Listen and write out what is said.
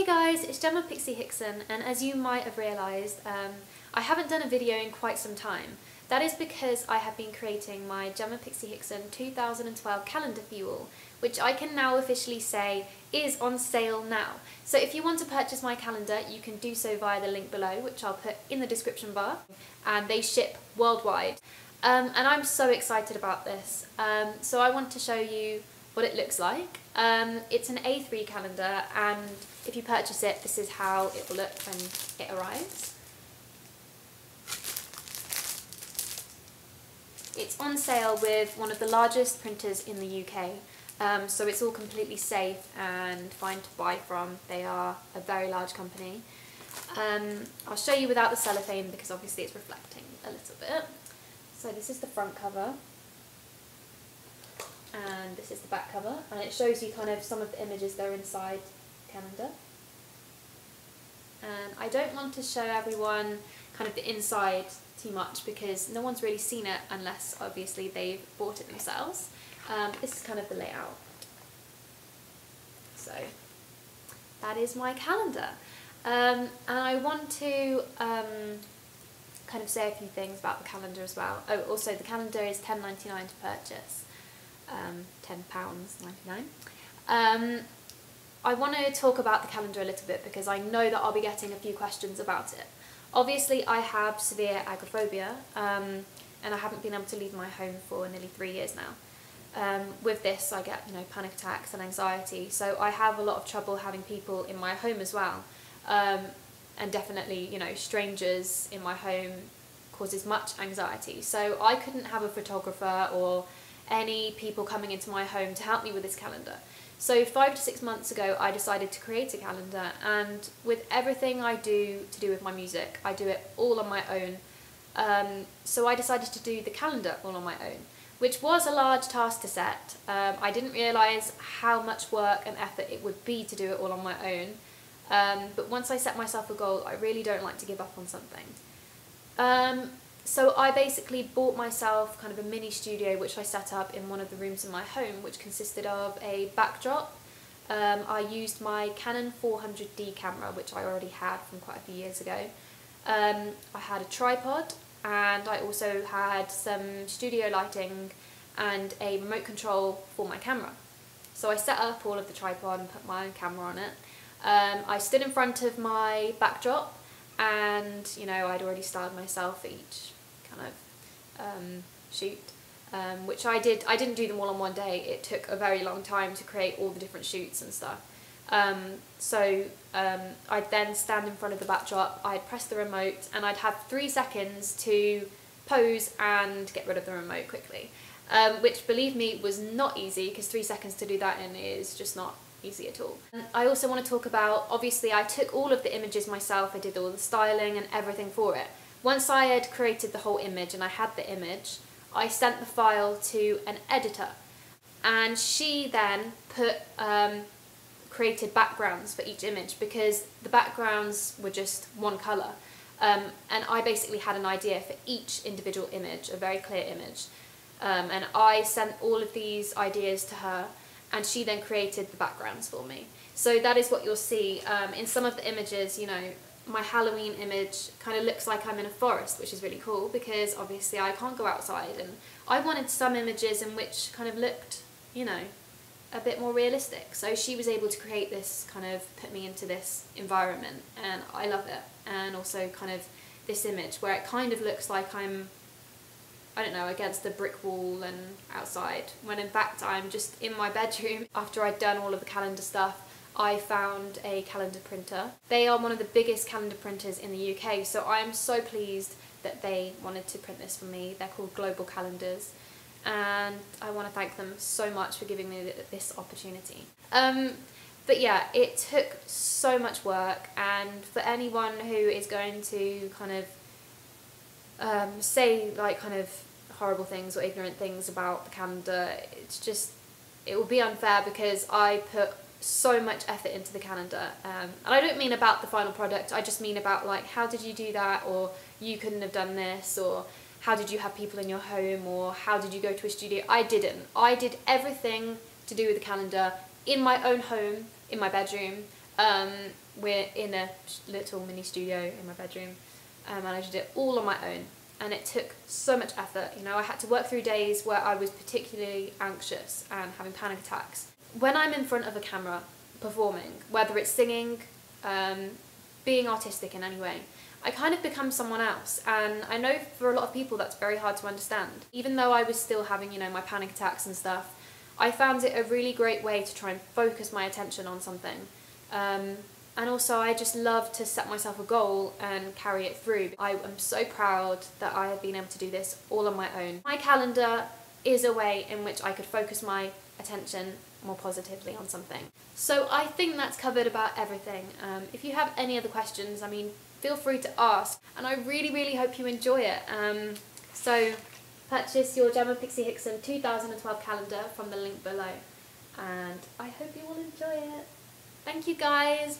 Hey guys, it's Jemma Pixie Hixon, and as you might have realised, I haven't done a video in quite some time. That is because I have been creating my Jemma Pixie Hixon 2012 calendar for you all, which I can now officially say is on sale now. So if you want to purchase my calendar, you can do so via the link below, which I'll put in the description bar, and they ship worldwide. And I'm so excited about this. So I want to show you what it looks like. It's an A3 calendar, and if you purchase it, this is how it will look when it arrives. It's on sale with one of the largest printers in the UK, so it's all completely safe and fine to buy from. They are a very large company. I'll show you without the cellophane because obviously it's reflecting a little bit. So this is the front cover, and this is the back cover, and it shows you kind of some of the images that are inside the calendar. And I don't want to show everyone kind of the inside too much because no one's really seen it unless obviously they've bought it themselves. This is kind of the layout. So that is my calendar. And I want to kind of say a few things about the calendar as well. Oh, also the calendar is £10.99 to purchase. £10.99. I want to talk about the calendar a little bit because I know that I'll be getting a few questions about it. Obviously I have severe agoraphobia, and I haven't been able to leave my home for nearly 3 years now. With this I get, panic attacks and anxiety, so I have a lot of trouble having people in my home as well. And definitely, strangers in my home causes much anxiety. So I couldn't have a photographer or any people coming into my home to help me with this calendar. So 5 to 6 months ago I decided to create a calendar, and with everything I do to do with my music, I do it all on my own. So I decided to do the calendar all on my own, which was a large task to set. I didn't realise how much work and effort it would be to do it all on my own. But once I set myself a goal, I really don't like to give up on something. So I basically bought myself kind of a mini studio which I set up in one of the rooms in my home, which consisted of a backdrop. I used my Canon 400D camera, which I already had from quite a few years ago. I had a tripod, and I also had some studio lighting and a remote control for my camera. So I set up all of the tripod and put my camera on it. I stood in front of my backdrop, and I'd already styled myself for each kind of shoot, which I didn't do them all on one day. It took a very long time to create all the different shoots and stuff. So I'd then stand in front of the backdrop, I'd press the remote, and I'd have 3 seconds to pose and get rid of the remote quickly, which, believe me, was not easy, because 3 seconds to do that in is just not easy at all. I also want to talk about, obviously I took all of the images myself, I did all the styling and everything for it. Once I had created the whole image and I had the image, I sent the file to an editor, and she then created backgrounds for each image, because the backgrounds were just one colour. And I basically had an idea for each individual image, a very clear image. And I sent all of these ideas to her, and she then created the backgrounds for me. So that is what you'll see. In some of the images, my Halloween image kind of looks like I'm in a forest, which is really cool because obviously I can't go outside, and I wanted some images in which kind of looked, a bit more realistic. So she was able to create this, kind of put me into this environment, and I love it. And also kind of this image where it kind of looks like I'm, I don't know, against the brick wall and outside, when in fact I'm just in my bedroom. After I'd done all of the calendar stuff, I found a calendar printer. They are one of the biggest calendar printers in the UK, so I'm so pleased that they wanted to print this for me. They're called Global Calendars, and I want to thank them so much for giving me this opportunity. But yeah, it took so much work, and for anyone who is going to kind of say kind of horrible things or ignorant things about the calendar, it will be unfair because I put so much effort into the calendar, and I don't mean about the final product, I just mean about how did you do that, or you couldn't have done this, or how did you have people in your home, or how did you go to a studio. I didn't. I did everything to do with the calendar in my own home, in my bedroom, We're in a little mini studio in my bedroom, and I did it all on my own. And it took so much effort. You know, I had to work through days where I was particularly anxious and having panic attacks. When I'm in front of a camera performing, whether it's singing, being artistic in any way, I kind of become someone else, and I know for a lot of people that's very hard to understand. Even though I was still having, you know, my panic attacks and stuff, I found it a really great way to try and focus my attention on something. And also I just love to set myself a goal and carry it through. I am so proud that I have been able to do this all on my own. My calendar is a way in which I could focus my attention more positively on something. So I think that's covered about everything. If you have any other questions, I mean, feel free to ask, and I really hope you enjoy it. So purchase your Jemma Pixie Hixon 2012 calendar from the link below, and I hope you will enjoy it. Thank you guys.